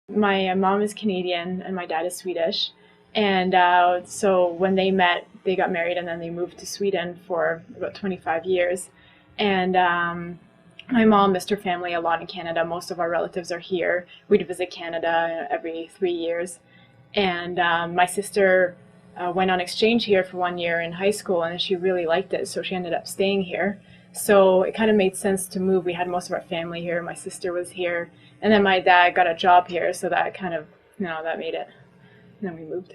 My mom is Canadian and my dad is Swedish. And so when they met, they got married and then they moved to Sweden for about 25 years. And my mom missed her family a lot in Canada. Most of our relatives are here. We'd visit Canada every 3 years. And my sister went on exchange here for 1 year in high school and she really liked it. So she ended up staying here. So it kind of made sense to move. We had most of our family here. My sister was here. And then my dad got a job here. So that kind of, that made it. And then we moved.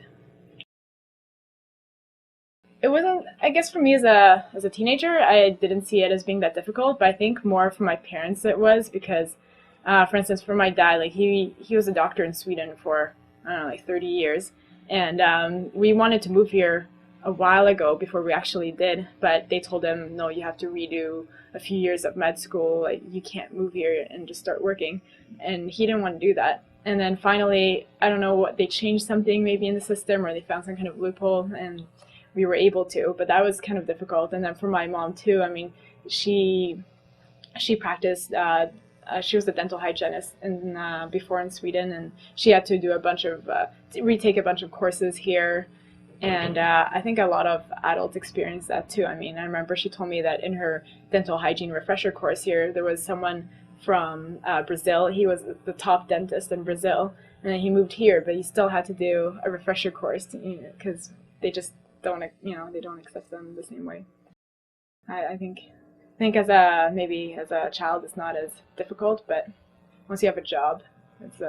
It wasn't, I guess for me as a teenager, I didn't see it as being that difficult, but I think more for my parents it was because for instance for my dad, like he was a doctor in Sweden for I don't know, like 30 years, and we wanted to move here a while ago before we actually did, but they told him no, you have to redo a few years of med school, like you can't move here and just start working, and he didn't want to do that. And then finally, I don't know what, they changed something maybe in the system or they found some kind of loophole and we were able to, but that was kind of difficult. And then for my mom too, I mean, she she practiced. She was a dental hygienist before in Sweden, and she had to do a bunch of retake a bunch of courses here. And I think a lot of adults experience that too. I mean, I remember she told me that in her dental hygiene refresher course here, there was someone from Brazil. He was the top dentist in Brazil, and then he moved here, but he still had to do a refresher course because they just don't, they don't accept them the same way. I think as a maybe as a child it's not as difficult, but once you have a job, it's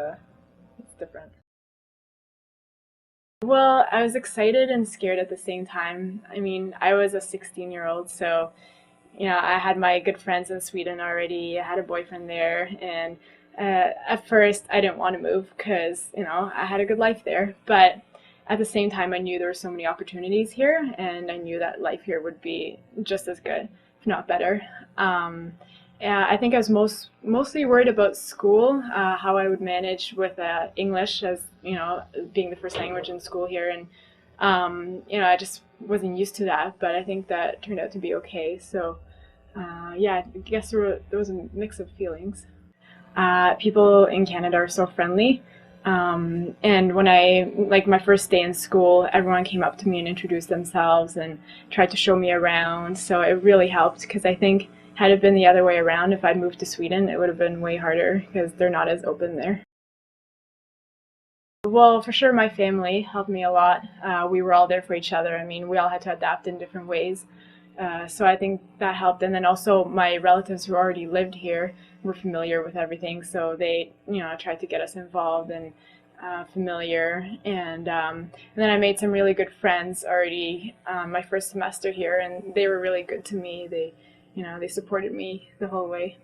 different. Well, I was excited and scared at the same time. I mean, I was a 16-year-old, so I had my good friends in Sweden already. I had a boyfriend there, and at first I didn't want to move because I had a good life there. But at the same time, I knew there were so many opportunities here, and I knew that life here would be just as good, if not better. Um, yeah, I think I was mostly worried about school, how I would manage with English as being the first language in school here, and I just wasn't used to that. But I think that turned out to be okay. So yeah, I guess there was a mix of feelings. People in Canada are so friendly. And when like my first day in school, everyone came up to me and introduced themselves and tried to show me around. So it really helped because I think had it been the other way around, if I'd moved to Sweden, it would have been way harder because they're not as open there. Well, for sure, my family helped me a lot. We were all there for each other. I mean, we all had to adapt in different ways. So I think that helped. And then also my relatives who already lived here were familiar with everything. So they, tried to get us involved and familiar. And then I made some really good friends already my first semester here, and they were really good to me. They supported me the whole way.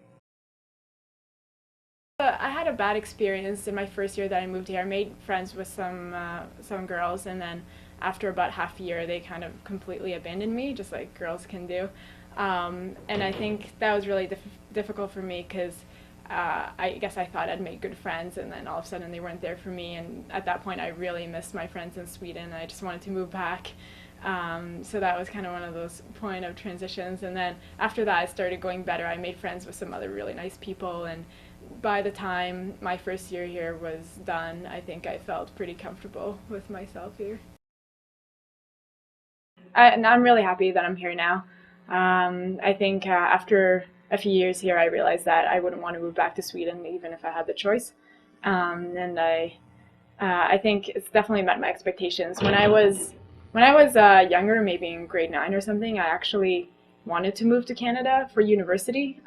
I had a bad experience in my first year that I moved here. I made friends with some girls, and then after about half a year, they kind of completely abandoned me, just like girls can do. And I think that was really difficult for me because I guess I thought I'd made good friends, and then all of a sudden they weren't there for me. And at that point, I really missed my friends in Sweden. I just wanted to move back. So that was kind of one of those point of transitions. And then after that, I started going better. I made friends with some other really nice people, and by the time my first year here was done, I think I felt pretty comfortable with myself here. And I'm really happy that I'm here now. I think after a few years here, I realized that I wouldn't want to move back to Sweden even if I had the choice. And I think it's definitely met my expectations. When I was younger, maybe in grade 9 or something, I actually wanted to move to Canada for university.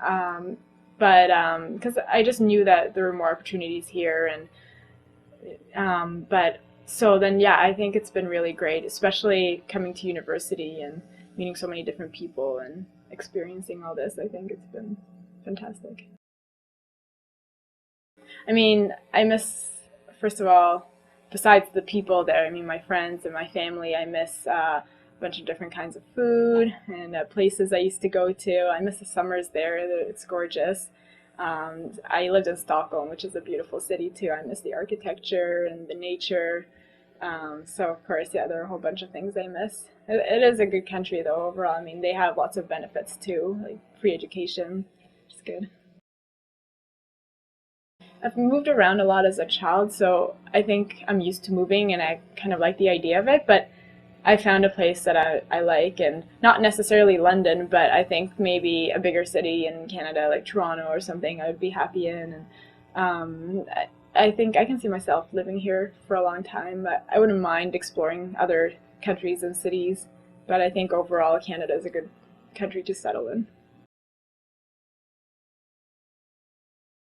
But because I just knew that there were more opportunities here, and but so then yeah, I think it's been really great, especially coming to university and meeting so many different people and experiencing all this. I think it's been fantastic. I mean, I miss, first of all, besides the people there, I mean, my friends and my family, I miss a bunch of different kinds of food and places I used to go to. I miss the summers there, it's gorgeous. I lived in Stockholm, which is a beautiful city too. I miss the architecture and the nature. So, of course, yeah, there are a whole bunch of things I miss. It is a good country, though, overall. I mean, they have lots of benefits too, like free education, which is good. I've moved around a lot as a child, so I think I'm used to moving and I kind of like the idea of it. But I found a place that I like, and not necessarily London, but I think maybe a bigger city in Canada, like Toronto or something, I would be happy in. And I think I can see myself living here for a long time. But I wouldn't mind exploring other countries and cities, but I think overall Canada is a good country to settle in.